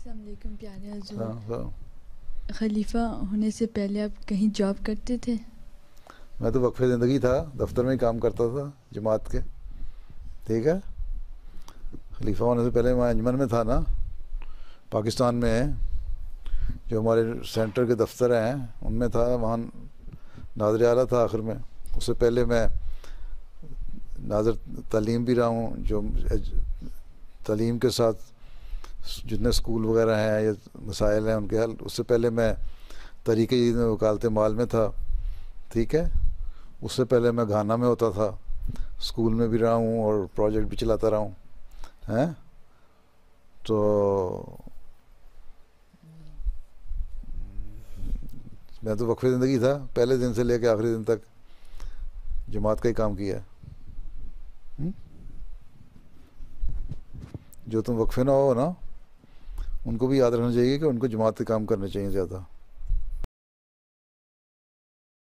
अस्सलाम वालेकुम प्यारे हुजूर। हाँ। खलीफा होने से पहले आप कहीं जॉब करते थे? मैं तो वक्फे ज़िंदगी था, दफ्तर में ही काम करता था जमात के। ठीक है। खलीफा होने से पहले मैं अंजमन में था ना, पाकिस्तान में है, जो हमारे सेंटर के दफ्तर हैं उनमें था, वहाँ नाज़र आला था आखिर में। उससे पहले मैं नाज़र तालीम भी रहा हूँ, जो तालीम के साथ जितने स्कूल वगैरह हैं या मसाइल हैं उनके हल। उससे पहले मैं तरीक़े में वकालत माल में था। ठीक है। उससे पहले मैं घाना में होता था, स्कूल में भी रहा हूँ और प्रोजेक्ट भी चलाता रहा हूँ। हैं तो मैं तो वक्फे ज़िंदगी था, पहले दिन से लेकर आखिरी दिन तक जमात का ही काम किया है। जो तुम वक्फे ना हो ना, उनको भी याद रखना चाहिए कि उनको जमात के काम करने चाहिए ज़्यादा।